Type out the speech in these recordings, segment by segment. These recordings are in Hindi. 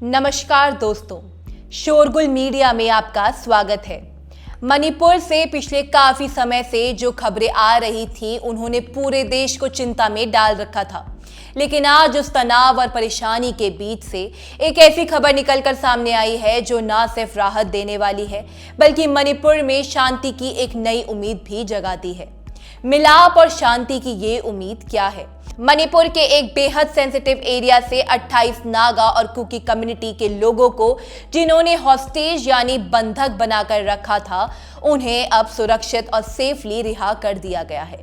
नमस्कार दोस्तों, शोरगुल मीडिया में आपका स्वागत है। मणिपुर से पिछले काफी समय से जो खबरें आ रही थी उन्होंने पूरे देश को चिंता में डाल रखा था, लेकिन आज उस तनाव और परेशानी के बीच से एक ऐसी खबर निकलकर सामने आई है जो न सिर्फ राहत देने वाली है बल्कि मणिपुर में शांति की एक नई उम्मीद भी जगाती है। मिलाप और शांति की ये उम्मीद क्या है? मणिपुर के एक बेहद सेंसिटिव एरिया से 28 नागा और कुकी कम्युनिटी के लोगों को जिन्होंने हॉस्टेज यानी बंधक बनाकर रखा था, उन्हें अब सुरक्षित और सेफली रिहा कर दिया गया है।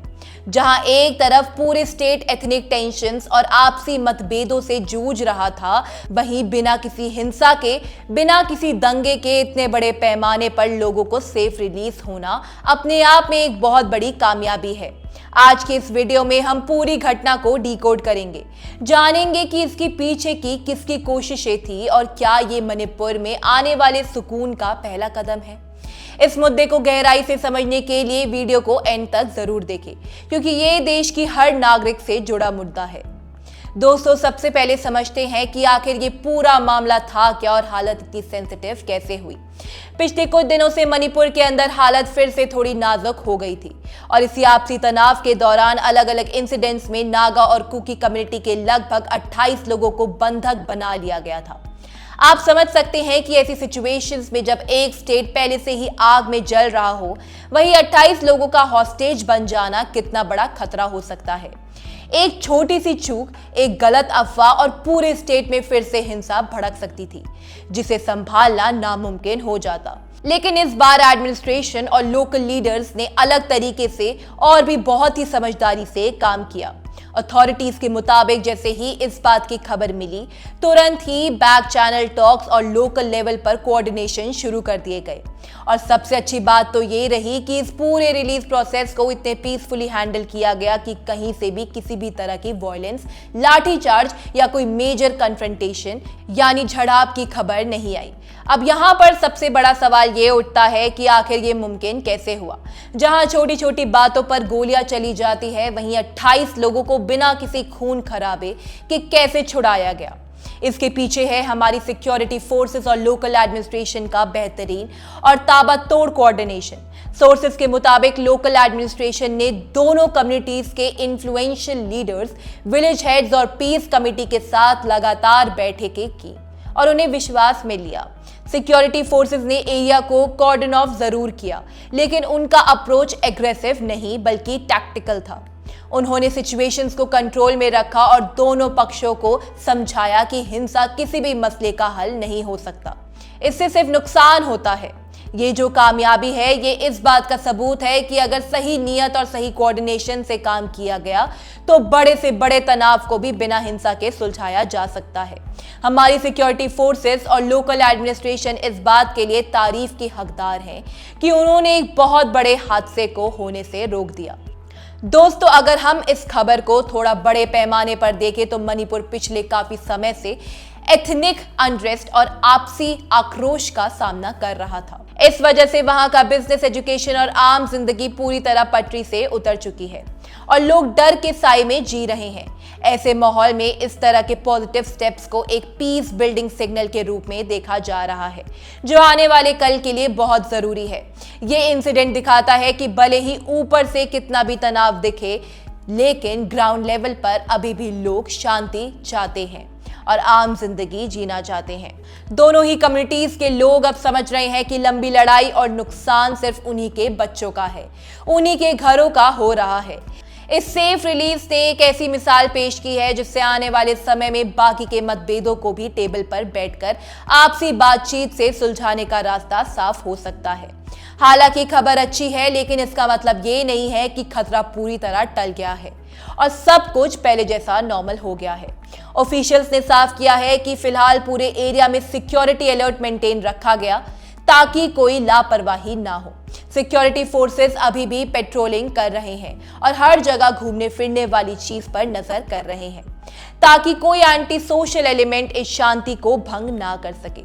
जहां एक तरफ पूरे स्टेट एथनिक टेंशन्स और आपसी मतभेदों से जूझ रहा था, वहीं बिना किसी हिंसा के, बिना किसी दंगे के इतने बड़े पैमाने पर लोगों को सेफ रिलीज होना अपने आप में एक बहुत बड़ी कामयाबी है। आज के इस वीडियो में हम पूरी घटना को डिकोड करेंगे, जानेंगे कि इसके पीछे की किसकी कोशिशें थी और क्या ये मणिपुर में आने वाले सुकून का पहला कदम है। इस मुद्दे को गहराई से समझने के लिए वीडियो को एंड तक जरूर देखें, क्योंकि ये देश की हर नागरिक से जुड़ा मुद्दा है। दोस्तों, सबसे पहले समझते हैं कि आखिर ये पूरा मामला था क्या और हालत इतनी सेंसिटिव कैसे हुई। पिछले कुछ दिनों से मणिपुर के अंदर हालत फिर से थोड़ी नाजुक हो गई थी और इसी आपसी तनाव के दौरान अलग अलग इंसिडेंट्स में नागा और कुकी कम्युनिटी के लगभग 28 लोगों को बंधक बना लिया गया था। आप समझ सकते हैं कि ऐसी सिचुएशंस में जब एक स्टेट पहले से ही आग में जल रहा हो, वहीं 28 लोगों का हॉस्टेज बन जाना कितना बड़ा खतरा हो सकता है। एक छोटी सी चूक, एक गलत अफवाह और पूरे स्टेट में फिर से हिंसा भड़क सकती थी, जिसे संभालना नामुमकिन हो जाता। लेकिन इस बार एडमिनिस्ट्रेशन और लोकल लीडर्स ने अलग तरीके से और भी बहुत ही समझदारी से काम किया। अथॉरिटीज के मुताबिक जैसे ही इस बात की खबर मिली, तुरंत ही बैक चैनल टॉक्स और लोकल लेवल पर कोऑर्डिनेशन शुरू कर दिए गए। और सबसे अच्छी बात तो ये रही कि इस पूरे रिलीज प्रोसेस को इतने पीसफुली हैंडल किया गया कि कहीं से भी किसी भी तरह की वायलेंस, लाठीचार्ज या कोई मेजर कन्फ्रंटेशन यानी झड़प की खबर नहीं आई। अब यहाँ पर सबसे बड़ा सवाल ये उठता है कि आखिर ये मुमकिन कैसे हुआ। जहां छोटी छोटी बातों पर गोलियां चली जाती है, वहीं 28 लोगों को बिना किसी खून खराबे के कैसे छुड़ाया गया। इसके पीछे है हमारी सिक्योरिटी फोर्सेस और लोकल एडमिनिस्ट्रेशन का बेहतरीन और ताबड़तोड़ कोऑर्डिनेशन। सोर्सेस के मुताबिक लोकल एडमिनिस्ट्रेशन ने दोनों कम्युनिटीज के इन्फ्लुएंशियल लीडर्स, विलेज हेड्स और पीस कमेटी के साथ लगातार बैठकें की और उन्हें विश्वास में लिया। सिक्योरिटी फोर्सेस ने एरिया को कॉर्डन ऑफ जरूर किया, लेकिन उनका अप्रोच एग्रेसिव नहीं बल्कि टैक्टिकल था। उन्होंने सिचुएशंस को कंट्रोल में रखा और दोनों पक्षों को समझाया कि हिंसा किसी भी मसले का हल नहीं हो सकता, इससे सिर्फ नुकसान होता है। ये जो कामयाबी है, ये इस बात का सबूत है कि अगर सही नियत और सही कोऑर्डिनेशन से काम किया गया तो बड़े से बड़े तनाव को भी बिना हिंसा के सुलझाया जा सकता है। हमारी सिक्योरिटी फोर्सेस और लोकल एडमिनिस्ट्रेशन इस बात के लिए तारीफ के हकदार हैं कि उन्होंने एक बहुत बड़े हादसे को होने से रोक दिया। दोस्तों, अगर हम इस खबर को थोड़ा बड़े पैमाने पर देखें तो मणिपुर पिछले काफी समय से एथनिक अनरेस्ट और आपसी आक्रोश का सामना कर रहा था। इस वजह से वहां का बिजनेस, एजुकेशन और आम जिंदगी पूरी तरह पटरी से उतर चुकी है और लोग डर के साए में जी रहे हैं। ऐसे माहौल में इस तरह के पॉजिटिव स्टेप्स को एक पीस बिल्डिंग सिग्नल के रूप में देखा जा रहा है, जो आने वाले कल के लिए बहुत जरूरी है। ये इंसिडेंट दिखाता है कि भले ही ऊपर से कितना भी तनाव दिखे, लेकिन ग्राउंड लेवल पर अभी भी लोग शांति चाहते हैं और आम जिंदगी जीना चाहते हैं। दोनों ही कम्युनिटीज के लोग अब समझ रहे हैं कि लंबी लड़ाई और नुकसान सिर्फ उन्हीं के बच्चों का है, उन्हीं के घरों का हो रहा है। इस सेफ रिलीज ने एक ऐसी मिसाल पेश की है जिससे आने वाले समय में बाकी के मतभेदों को भी टेबल पर बैठकर आपसी बातचीत से सुलझाने का रास्ता साफ हो सकता है। हालांकि खबर अच्छी है, लेकिन इसका मतलब ये नहीं है कि खतरा पूरी तरह टल गया है और सब कुछ पहले जैसा नॉर्मल हो गया है। ऑफिशियल्स ने साफ किया है कि फिलहाल पूरे एरिया में सिक्योरिटी अलर्ट मेंटेन रखा गया ताकि कोई लापरवाही ना हो। सिक्योरिटी फोर्सेस अभी भी पेट्रोलिंग कर रहे हैं और हर जगह घूमने फिरने वाली चीज पर नजर कर रहे हैं ताकि कोई एंटी सोशल एलिमेंट इस शांति को भंग ना कर सके।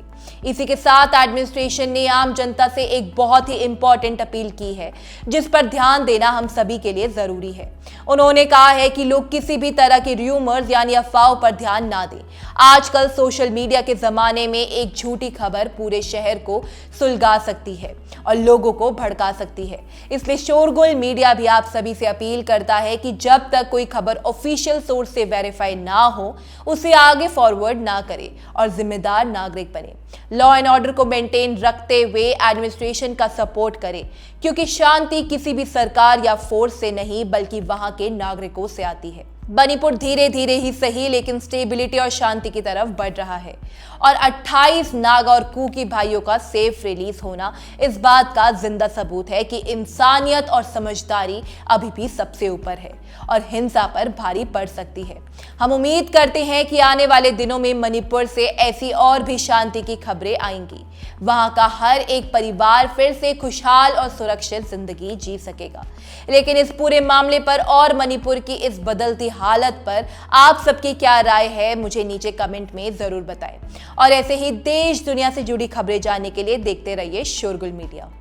इसी के साथ एडमिनिस्ट्रेशन ने आम जनता से एक बहुत ही इंपॉर्टेंट अपील की है जिस पर ध्यान देना हम सभी के लिए जरूरी है। उन्होंने कहा है कि लोग किसी भी तरह के र्यूमर्स यानी अफवाहों पर ध्यान ना दें। आजकल सोशल मीडिया के जमाने में एक झूठी खबर पूरे शहर को सुलगा सकती है और लोगों को भड़का सकती है। इसलिए शोरगुल मीडिया भी आप सभी से अपील करता है कि जब तक कोई खबर ऑफिशियल सोर्स से वेरीफाई ना हो उसे आगे फॉरवर्ड ना करें और जिम्मेदार नागरिक बने। लॉ एंड ऑर्डर को मेंटेन रखते हुए एडमिनिस्ट्रेशन का सपोर्ट करें क्योंकि शांति किसी भी सरकार या फोर्स से नहीं बल्कि वहां के नागरिकों से आती है। मणिपुर धीरे धीरे ही सही लेकिन स्टेबिलिटी और शांति की तरफ बढ़ रहा है और 28 नागा और कुकी भाइयों का सेफ रिलीज होना इस बात का जिंदा सबूत है कि इंसानियत और समझदारी अभी भी सबसे ऊपर है और हिंसा पर भारी पड़ सकती है। हम उम्मीद करते हैं कि आने वाले दिनों में मणिपुर से ऐसी और भी शांति की खबरें आएंगी। वहां का हर एक परिवार फिर से खुशहाल और सुरक्षित जिंदगी जी सकेगा। लेकिन इस पूरे मामले पर और मणिपुर की इस बदलती हालत पर आप सबकी क्या राय है मुझे नीचे कमेंट में जरूर बताएं और ऐसे ही देश दुनिया से जुड़ी खबरें जानने के लिए देखते रहिए शोरगुल मीडिया।